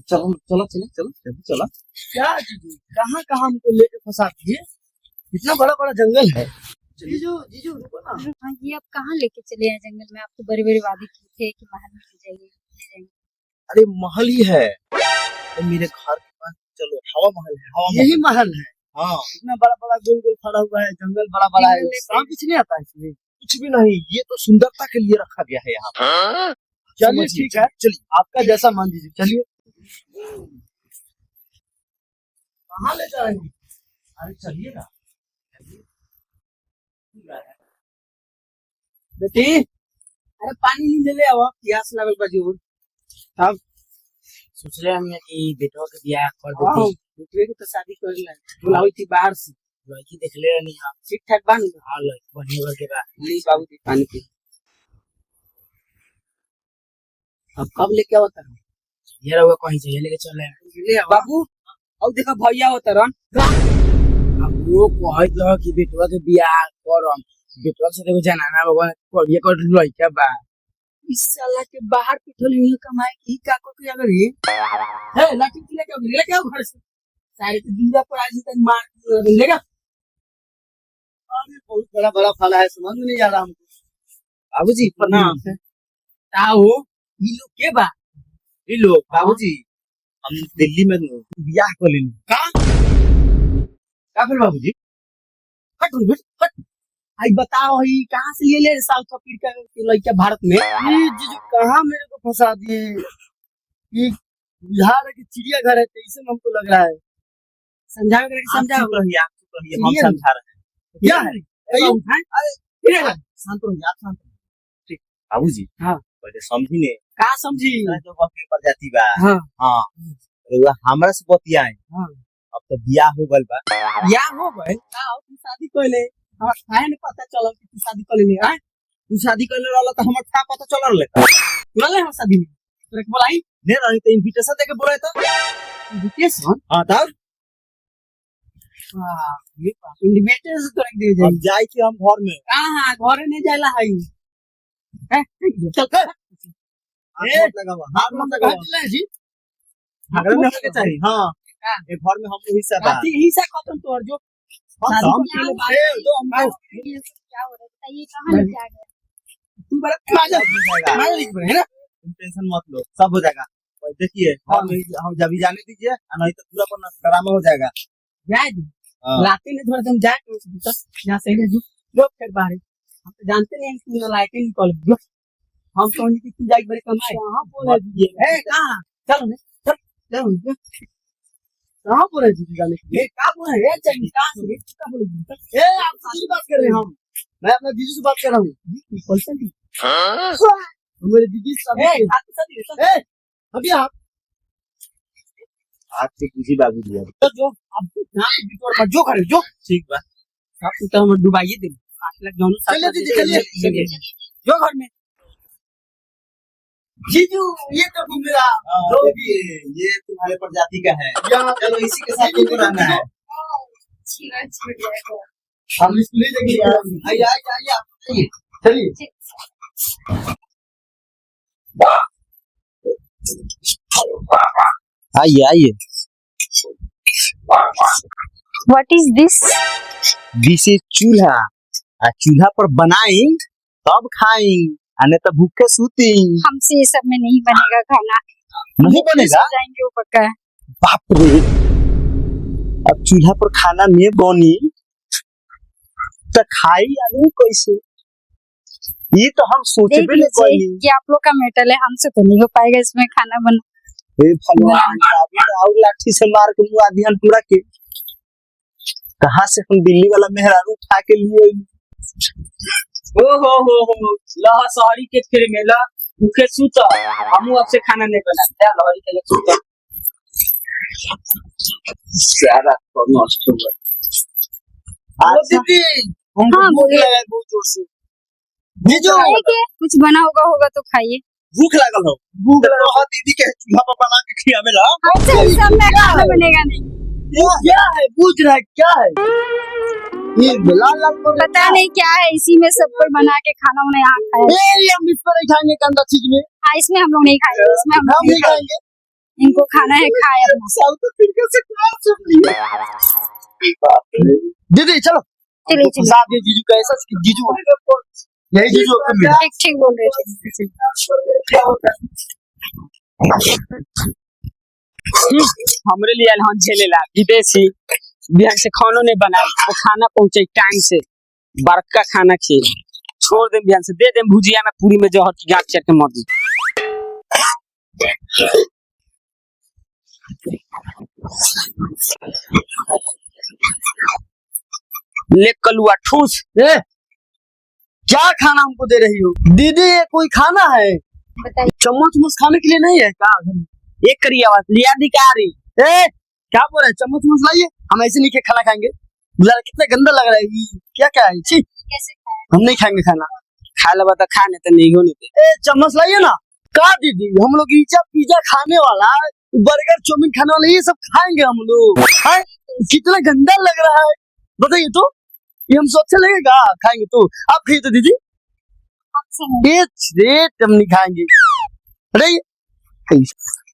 चलो चलो चलो चलो चलो चलो। क्या जीजू, कहाँ कहाँ हमको लेके फंसा दिए? इतना बड़ा बड़ा जंगल है। जीजू जीजू रुको ना। हाँ, ये आप कहाँ लेके चले हैं जंगल में? आप तो बड़े बड़े वादे किए थे कि महल में ले जाएंगे। अरे महल ही है तो मेरे घर के पास। चलो हवा महल है, हवा महल। यही महल है। हाँ इतना बड़ा बड़ा गोल गोल खड़ा हुआ है, जंगल बड़ा बड़ा है। जंगल है। सांप कुछ नहीं आता इसमें। कुछ भी नहीं, ये तो सुंदरता के लिए रखा गया है यहाँ पर। चलिए समझिए, ठीक है, चलिए। आपका जैसा मान दीजिए। चलिए कहाँ ले जाएंगे? अरे चलिए ना। बेटी, अरे पानी नहीं ले आओ, प्यास लगल बा जोर। अब सोच रहे हमने कि बेटवा के ब्याह कर हाँ, देते। दूसरे की तो शादी कर ले, बुलाई थी बाहर से। लड़की देख ले नहीं हम। ठीक ठाक बन हाँ लड़की बढ़िया घर के बाद ली बाबू जी पानी पी। अब कब लेके आओ तरन? ये रहुआ कहीं से लेके चले ले आओ बाबू। अब देखा भैया हो तरन। अब वो कहे तो कि बेटवा के ब्याह करम। बेटवा से देखो जनाना भगवान कोड़िए कोड़ लइका बा। इस साला के बाहर पिठल नहीं कमाए की का को क्या करी है? लाठी लेके आओ घर से। सारे के दूरा पर आज तक मार लेगा। अरे बहुत बड़ा बड़ा फल है, समझ में नहीं आ रहा हमको। बाबूजी प्रणाम। ताऊ ई लोग के बा? ये लो बाबूजी, हम दिल्ली में ब्याह कर लेनी। का फिर बाबूजी? हट हट हट। आई बताओ ही कहाँ से ले ले साउथ अफ्रीका के लड़का भारत में? ये जीजू कहाँ मेरे को फंसा दिए। ये बिहार के चिड़ियाघर है, तो इसे हमको लग रहा है। समझाओ करके आप समझाओ। चुप रहिए, आप चुप रहिए, हम ये समझा रहे हैं। क्या है? अरे शांत रहिए, आप शांत रहिए। ठीक बाबूजी। हाँ। पहले समझी ने का समझी? जो बकरी प्रजाति बा। हाँ हाँ रउआ हमरा से बतियाए। हाँ। अब तो ब्याह हो गल बा। या हो गए का तू शादी कर ले? हमार काहे नहीं पता चला कि तू शादी कर ले? हैं तू शादी कर ले रहला तो हमर का पता चलल ले? बोले हम शादी में तोरे के बोलाई ने रही तो इनविटेशन देके बोले तो। इनविटेशन? हाँ तब हां ये इनविटेशन तोरे के दे अब जाई थी हम घर में। हां घरे नहीं जाला हई। हैं चल कर। हाथ मत लगावा, हाथ मत लगावा। जी झगड़ा नहीं होके चाहिए। हाँ एक घर में हम लोग हिस्सा बा। काठी हिस्सा खत्म तोर जो हम शादी हम के बाद दो हम ये सब क्या हो रहा है बताइए, कहाँ लेके आ गए? तू बड़ा मार लिख है ना। टेंशन मत लो, सब हो जाएगा। और देखिए घर में हम जब भी जाने दीजिए, नहीं तो पूरा अपना ड्रामा हो जाएगा। जाए दो हाँ। लाते ने थोड़ा तुम जाए तो यहाँ से जो लोग फिर बाहर हम तो जानते नहीं कि ना लाइट निकल गयो। हम सोनी की तू जाके बड़े कमाए कहां बोले जी? ए कहां? चलो ने चल चलो कहां बोले जी जाने के? ए का बोले रे? चल कहां से का बोले जी? ए आप किससे बात कर रहे हैं? हम मैं अपना जीजू से बात कर रहा हूं। कौन दी मेरे दीदी सब ए अभी आप आज से किसी बाबू दिया जो अब यहाँ जो करे जो ठीक बा। आप तो हम डुबाइए दे 8 लाख दोनों चलिए दीदी चलिए जो घर में जीजू ये तो मेरा जो भी है, ये तुम्हारे प्रजाति का है। चलो इसी के साथ तुमको रहना है। हम इसको ले जाएंगे यार। आइए आइए आइए चलिए। आइए आइए। What is this? This is चूल्हा। चूल्हा पर बनाई तब खाई, नहीं तो भूखे सूती। हमसे ये सब में नहीं बनेगा खाना। नहीं बनेगा? जाएंगे वो पक्का है। बाप रे, अब चूल्हा पर खाना नहीं बनी तो खाई आदमी कैसे? ये तो हम सोचे देख भी नहीं कोई। लीजिए कि आप लोग का मेटल है, हमसे तो नहीं हो पाएगा इसमें खाना बना। हे भगवान, अभी तो और लाठी से मार के मुआ दिहन पूरा के। कहाँ से हम दिल्ली वाला मेहरारू उठा के लिए? हो लह शहरी के फिर मेला भूखे सूता। हमू आपसे खाना नहीं बनाते लहरी के लिए सूता। सारा नष्ट हो गया। ओ दीदी हमको हाँ, भूख बोलिए। लगा है बहुत जोर से। जीजू खाइए के कुछ बना होगा तो खाइए। भूख लागल हो? भूख लागल हो दीदी के चूल्हा पर बना के खियावेला। हमसे इस सब में खाना बनेगा नहीं। क्या है पूछ रहा है क्या है? ये लाल लाल पता नहीं क्या है, इसी में सब कोई बना के खाना उन्हें यहाँ खाया। ये हम इस पर नहीं खाएंगे गंदा चीज में। हाँ, इसमें हम लोग नहीं खाएंगे, इसमें हम लोग हम नहीं खाएंगे। इनको खाना है, खाए अपना। साउथ अफ्रीका से क्रॉस सब लिया। दीदी चलो चलिए चलिए, साथ में जीजू का ऐसा जीजू यही जीजू आपको मिला। ठीक ठीक बोल रहे थे। हमरे लिए अलहन झेले ला विदेशी बिहार से खानो नहीं बना, वो खाना पहुंचे टाइम से, बड़का खाना खिए छोड़ दे बिहान से, दे दे भुजिया में पूरी में जहर की गांठ चट के मर दी। ले कलुआ ठूस। ए, क्या खाना हमको दे रही हो दीदी? ये कोई खाना है? बताइए। चम्मच मुस खाने के लिए नहीं है क्या? एक करी आवाज लिया अधिकारी। ए, क्या बोल रहे हैं? चम्मच मुस लाइए, हम ऐसे नहीं के खाना खाएंगे। यार कितना गंदा लग रहा है ये, क्या क्या है? छी, कैसे खाए? हम नहीं खाएंगे खाना। खा लेबा तो खा, नहीं तो नहीं होने दे। ए, चम्मच लाइए ना। का दीदी, हम लोग पिज्जा खाने वाला, बर्गर चाउमीन खाने वाला, ये सब खाएंगे हम लोग। हैं? कितना गंदा लग रहा है बताइए तो, ये हमसे अच्छा लगेगा खाएंगे तो? आप खाइए तो दीदी। आपसे नहीं। हम नहीं खाएंगे। अरे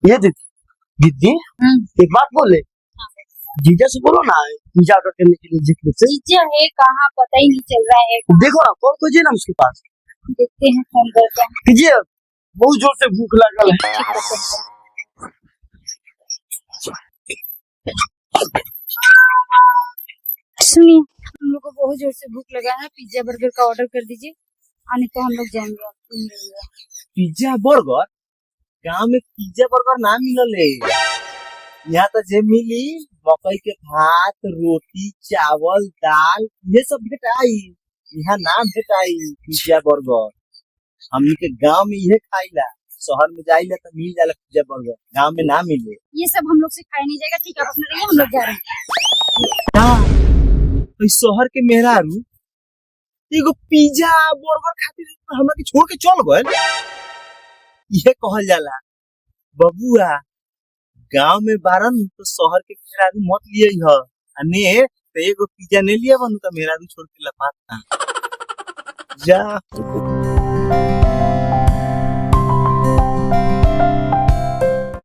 ये दीदी दीदी एक बात बोले, जीजा से बोलो ना पिज्जा ऑर्डर करने के लिए। जिक्र से पिज्जा है कहाँ, पता ही नहीं चल रहा है। देखो ना कौन कीजिए ना उसके पास, देखते हैं, फोन करते हैं। कीजिए, बहुत जोर से भूख लगल है। ठीक है। सुनिए, हम लोग को बहुत जोर से भूख लगा है, पिज्जा बर्गर का ऑर्डर कर दीजिए, आने तो हम लोग जाएंगे। आपको मिलेगा पिज्जा बर्गर? गांव में पिज्जा बर्गर ना मिलले, यहाँ तो जे मिली मकई के भात, रोटी, चावल, दाल, ये सब भेटाई। यहाँ ना भेटाई पिज्जा बर्गर। हमनी के गांव में ये खाइला, शहर में जाइला तो मिल जाला पिज्जा बर्गर, गांव में ना मिले। ये सब हम लोग से खाया नहीं जाएगा। ठीक है, आप अपना रहिए, हम लोग जा रहे हैं। तो शहर के मेहरारू एगो पिज्जा बर्गर खातिर हमरा के छोड़ के चल गए, ये कहल जाला। बबुआ गांव में बारन तो शहर के मेहरारू मत लिए ह, अने तो एगो पिज्जा नहीं लिया बनू तो मेहरारू छोड़ के लपाता जा।